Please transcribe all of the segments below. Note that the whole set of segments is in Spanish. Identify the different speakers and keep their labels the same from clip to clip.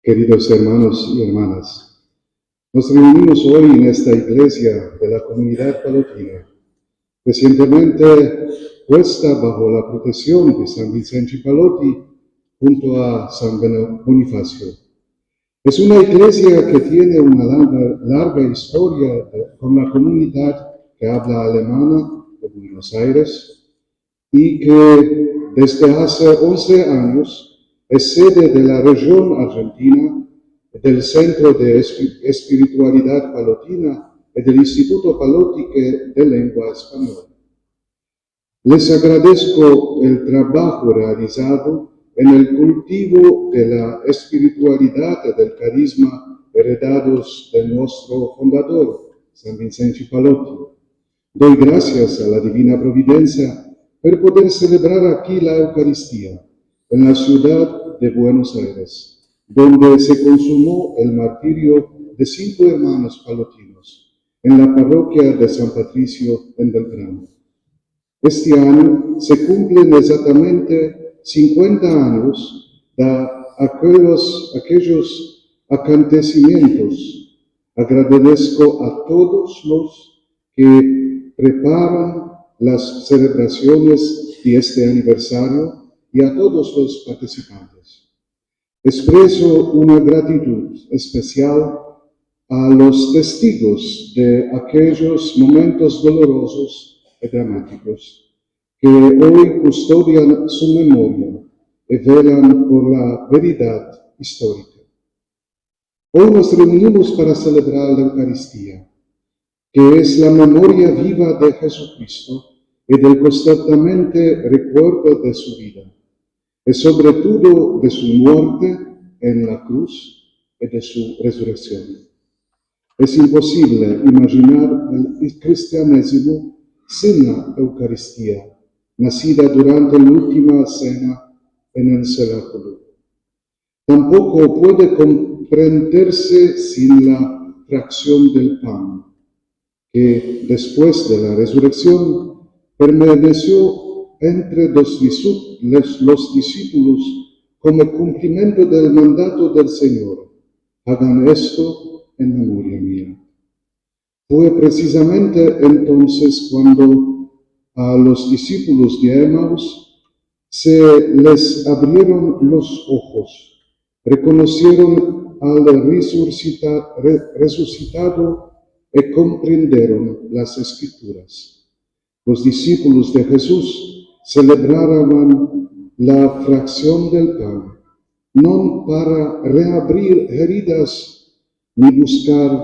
Speaker 1: Queridos hermanos y hermanas, nos reunimos hoy en esta iglesia de la comunidad palotina, recientemente puesta bajo la protección de San Vincenzo Palotti junto a San Bonifacio. Es una iglesia que tiene una larga historia con la comunidad que habla alemana de Buenos Aires y que desde hace 11 años es sede de la región argentina, del Centro de Espiritualidad Palotina y del Instituto Palotti de Lengua Española. Les agradezco el trabajo realizado en el cultivo de la espiritualidad y del carisma heredados de nuestro fundador, San Vincenzo Palotti. Doy gracias a la Divina Providencia por poder celebrar aquí la Eucaristía, en la ciudad de Buenos Aires, donde se consumó el martirio de 5 hermanos palotinos, en la parroquia de San Patricio en Belgrano. Este año se cumplen exactamente 50 años de aquellos acontecimientos. Agradezco a todos los que preparan las celebraciones de este aniversario y a todos los participantes. Expreso una gratitud especial a los testigos de aquellos momentos dolorosos y dramáticos, que hoy custodian su memoria y velan por la verdad histórica. Hoy nos reunimos para celebrar la Eucaristía, que es la memoria viva de Jesucristo y del constantemente recuerdo de su vida, y sobre todo de su muerte en la cruz y de su resurrección. Es imposible imaginar el cristianismo sin la Eucaristía, nacida durante la última cena en el cenáculo. Tampoco puede comprenderse sin la fracción del pan, que después de la resurrección permaneció entre los discípulos como cumplimiento del mandato del Señor. Hagan esto en memoria mía. Fue precisamente entonces cuando a los discípulos de Emaús se les abrieron los ojos, reconocieron al resucitado y comprendieron las Escrituras. Los discípulos de Jesús celebraban la fracción del pan, no para reabrir heridas ni buscar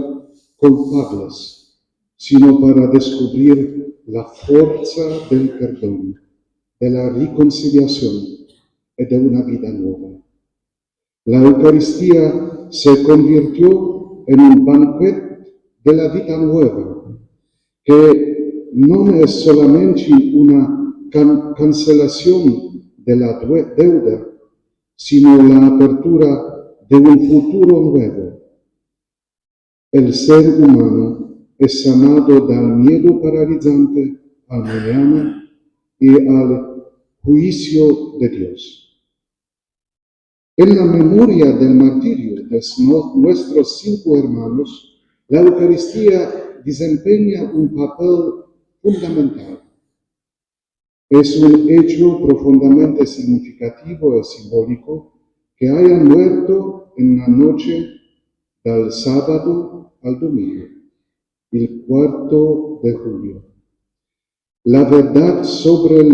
Speaker 1: culpables, sino para descubrir la fuerza del perdón, de la reconciliación y de una vida nueva. La Eucaristía se convirtió en un banquete de la vida nueva, que no es solamente una cancelación de la deuda, sino la apertura de un futuro nuevo. El ser humano es sanado del miedo paralizante al mañana y al juicio de Dios. En la memoria del martirio de nuestros 5 hermanos, la Eucaristía desempeña un papel fundamental. Es un hecho profundamente significativo y simbólico que hayan muerto en la noche del sábado al domingo, el 4 de julio. La verdad sobre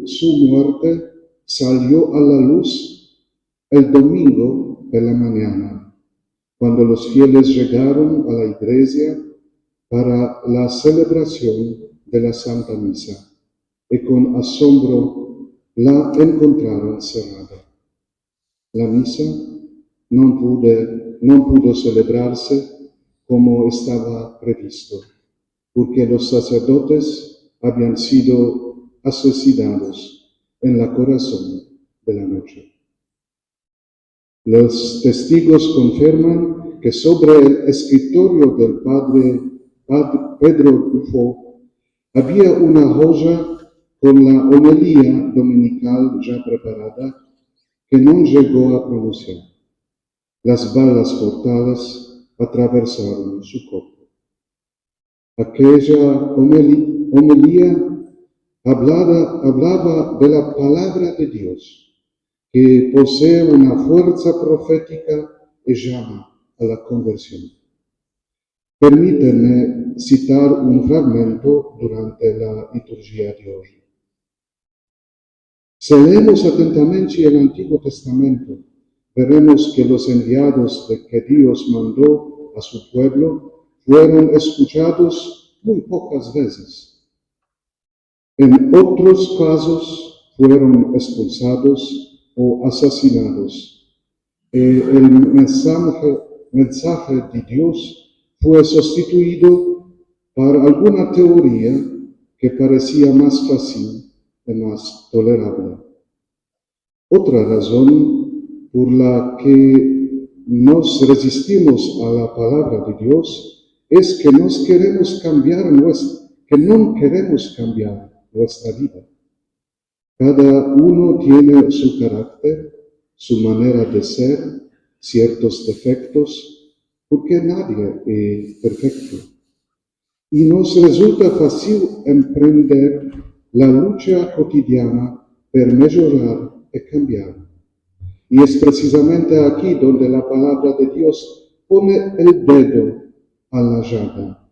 Speaker 1: su muerte salió a la luz el domingo de la mañana, cuando los fieles llegaron a la iglesia para la celebración de la Santa Misa, y con asombro la encontraron cerrada. La misa no pudo celebrarse como estaba previsto, porque los sacerdotes habían sido asesinados en la corazón de la noche. Los testigos confirman que sobre el escritorio del padre Pedro Dufo había una joya con la homilía dominical ya preparada que no llegó a pronunciar. las balas mortales atravesaron su cuerpo. Aquella homilía hablaba de la palabra de Dios, que posee una fuerza profética y llama a la conversión. Permítanme citar un fragmento durante la liturgia de hoy. Si leemos atentamente el Antiguo Testamento, veremos que los enviados que Dios mandó a su pueblo fueron escuchados muy pocas veces. En otros casos fueron expulsados o asesinados. El mensaje de Dios fue sustituido por alguna teoría que parecía más fácil y más tolerable. Otra razón por la que nos resistimos a la palabra de Dios es que no queremos cambiar nuestra vida. Cada uno tiene su carácter, su manera de ser, ciertos defectos, porque nadie es perfecto. Y nos resulta fácil emprender la lucha cotidiana por mejorar y cambiar. Y es precisamente aquí donde la palabra de Dios pone el dedo a la llaga,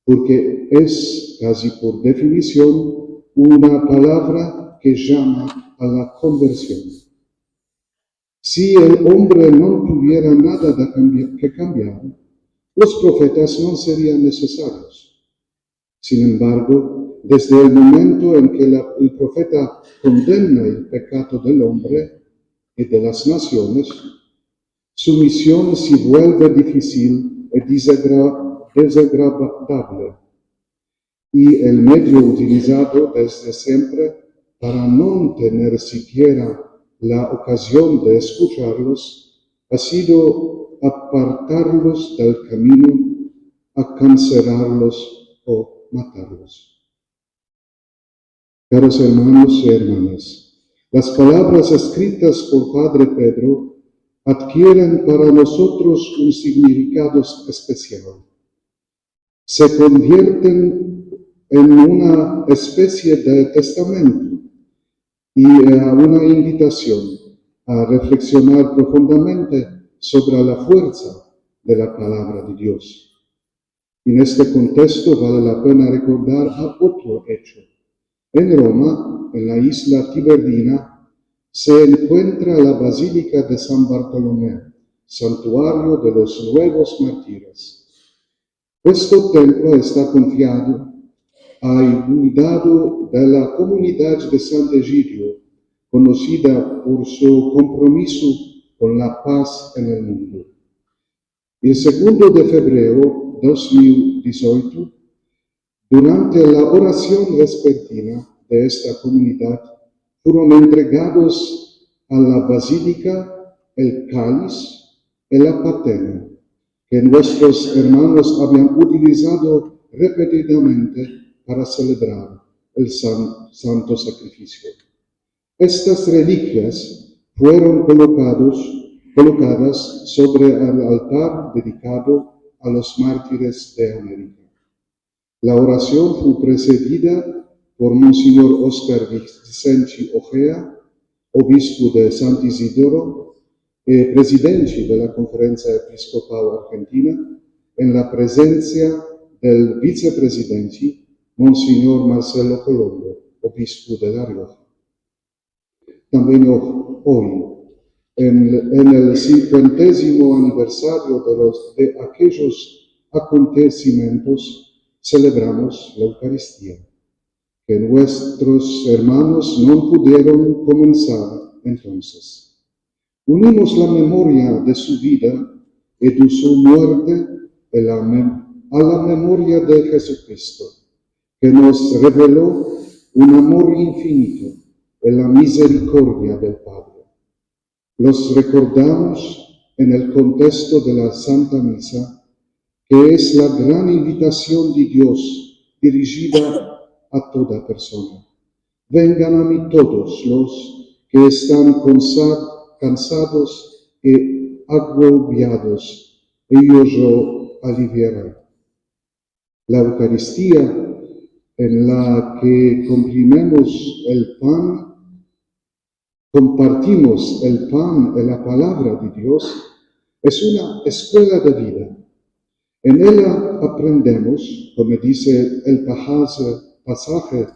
Speaker 1: porque es casi por definición una palabra que llama a la conversión. Si el hombre no tuviera nada que cambiar, los profetas no serían necesarios. Sin embargo, desde el momento en que el profeta condena el pecado del hombre y de las naciones, su misión se vuelve difícil y desagradable. Y el medio utilizado desde siempre para no tener siquiera la ocasión de escucharlos ha sido apartarlos del camino, a cancelarlos o matarlos. Caros hermanos y hermanas, las palabras escritas por Padre Pedro adquieren para nosotros un significado especial. Se convierten en una especie de testamento y a una invitación a reflexionar profundamente sobre la fuerza de la palabra de Dios. En este contexto vale la pena recordar a otro hecho. En Roma, en la isla Tiberdina, se encuentra la Basílica de San Bartolomé, santuario de los nuevos mártires. Este templo está confiado al cuidado de la comunidad de San Egidio, conocida por su compromiso con la paz en el mundo. El 2 de febrero de 2018, durante la oración vespertina de esta comunidad, fueron entregados a la Basílica el cáliz y la patena, que nuestros hermanos habían utilizado repetidamente para celebrar el santo sacrificio. Estas reliquias fueron colocadas sobre el altar dedicado a los mártires de América. La oración fue precedida por Monseñor Óscar Vicente Ojea, obispo de San Isidoro y presidente de la Conferencia Episcopal Argentina, en la presencia del vicepresidente Monseñor Marcelo Colombo, obispo de La Rioja. También hoy, en el 50º aniversario de aquellos acontecimientos, celebramos la Eucaristía, que nuestros hermanos no pudieron comenzar entonces. Unimos la memoria de su vida y de su muerte a la memoria de Jesucristo, que nos reveló un amor infinito en la misericordia del Padre. Los recordamos en el contexto de la Santa Misa, que es la gran invitación de Dios dirigida a toda persona. Vengan a mí todos los que están cansados y agobiados, y yo aliviaré. La Eucaristía, en la que compartimos el pan de la palabra de Dios, es una escuela de vida. En ella aprendemos, como dice el pasaje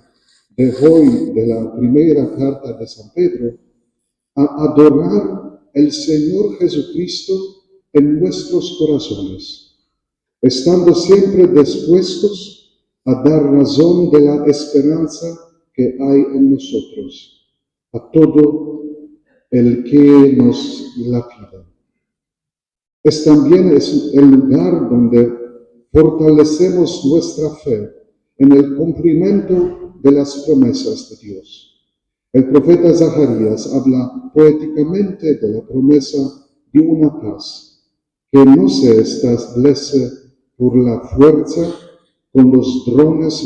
Speaker 1: de hoy de la primera carta de San Pedro, a adorar al Señor Jesucristo en nuestros corazones, estando siempre dispuestos a dar razón de la esperanza que hay en nosotros, a todo el que nos la pida. También es el lugar donde fortalecemos nuestra fe en el cumplimiento de las promesas de Dios. El profeta Zacarías habla poéticamente de la promesa de una paz que no se establece por la fuerza con los drones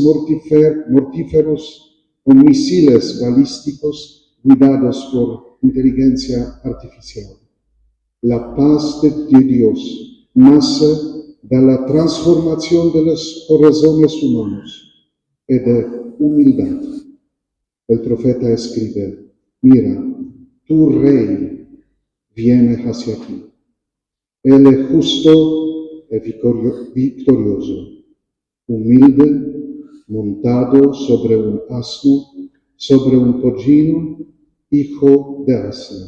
Speaker 1: mortíferos o misiles balísticos guiados por inteligencia artificial. La paz de Dios nace de la transformación de los corazones humanos y de humildad. El profeta escribe: mira, tu rey viene hacia ti. Él es justo y victorioso, humilde, montado sobre un asno, sobre un pollino, hijo de asna,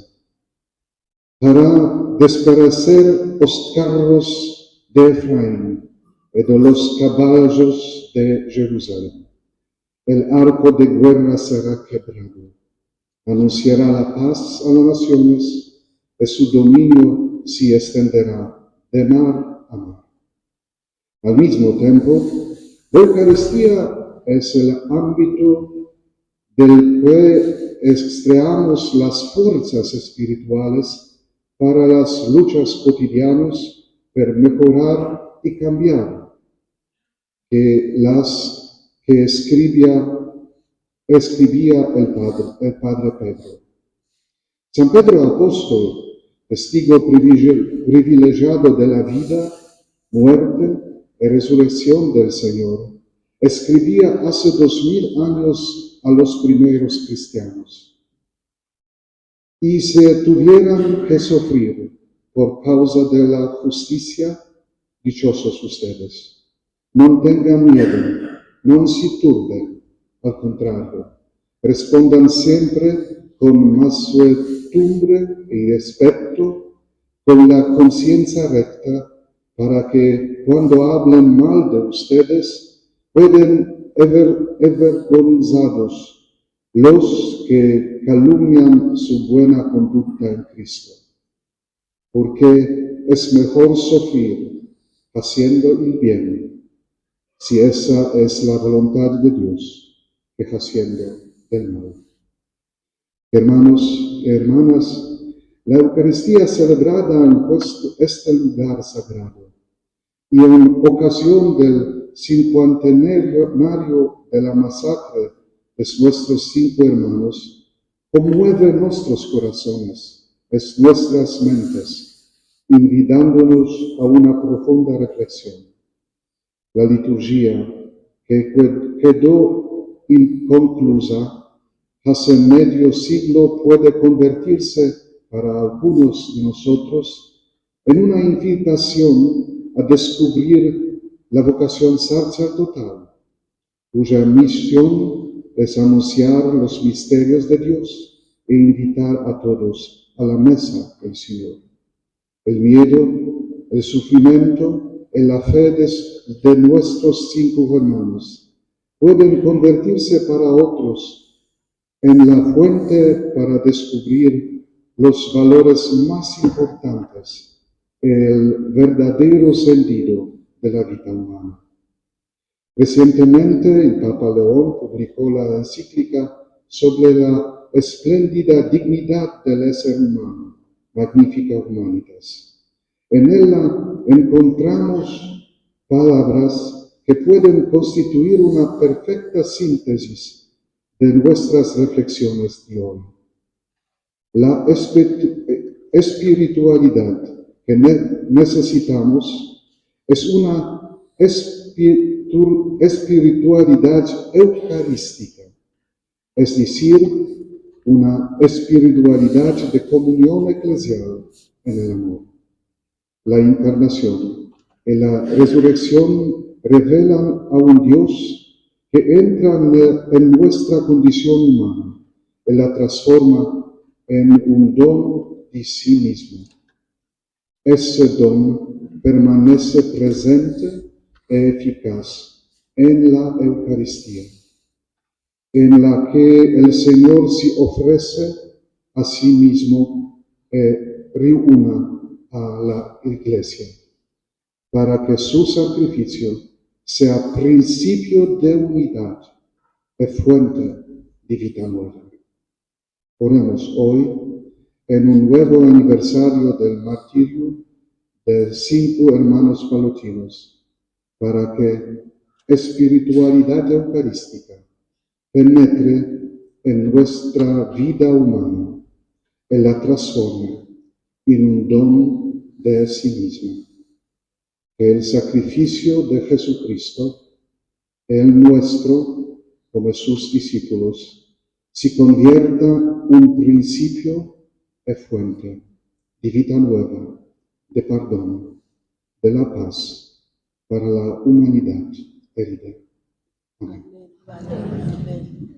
Speaker 1: para desparecer los carros de Efraín y de los caballos de Jerusalén. El arco de guerra será quebrado. Anunciará la paz a las naciones, y su dominio se extenderá de mar a mar. Al mismo tiempo, la Eucaristía es el ámbito del que extraemos las fuerzas espirituales para las luchas cotidianas para mejorar y cambiar, que escribía el Padre Pedro. San Pedro Apóstol, testigo privilegiado de la vida, muerte y resurrección del Señor, escribía hace 2000 años a los primeros cristianos: y si tuvieran que sufrir por causa de la justicia, dichosos ustedes. No tengan miedo, no se turben, al contrario, respondan siempre con mansedumbre y respeto, con la conciencia recta, para que cuando hablen mal de ustedes, pueden avergonzados los que calumnian su buena conducta en Cristo. Porque es mejor sufrir haciendo el bien, si esa es la voluntad de Dios, que haciendo el mal. Hermanos y hermanas, la Eucaristía celebrada en este lugar sagrado y en ocasión del cincuentenario de la masacre de nuestros 5 hermanos, conmueve nuestros corazones, nuestras mentes, invitándonos a una profunda reflexión. La liturgia, que quedó inconclusa hace medio siglo, puede convertirse para algunos de nosotros en una invitación a descubrir la vocación sacerdotal, cuya misión es anunciar los misterios de Dios e invitar a todos a la mesa del Señor. El miedo, el sufrimiento y la fe de nuestros 5 hermanos pueden convertirse para otros en la fuente para descubrir los valores más importantes, el verdadero sentido de la vida humana. Recientemente, el Papa León publicó la encíclica sobre la espléndida dignidad del ser humano, Magnificat Humanitas. En ella encontramos palabras que pueden constituir una perfecta síntesis de nuestras reflexiones de hoy. La espiritualidad que necesitamos es una espiritualidad eucarística, es decir, una espiritualidad de comunión eclesial en el amor. La encarnación y la resurrección revelan a un Dios que entra en nuestra condición humana y la transforma en un don de sí mismo. Ese don permanece presente e eficaz en la Eucaristía, en la que el Señor se ofrece a sí mismo y reúne a la Iglesia, para que su sacrificio sea principio de unidad y fuente de vida nueva. Oremos hoy, en un nuevo aniversario del martirio de 5 hermanos palutinos, para que espiritualidad eucarística penetre en nuestra vida humana y la transforme en un don de sí misma. Que el sacrificio de Jesucristo, el nuestro como sus discípulos, se convierta en un principio y fuente de vida nueva, de perdón, de la paz para la humanidad herida. Amén.
Speaker 2: Amén.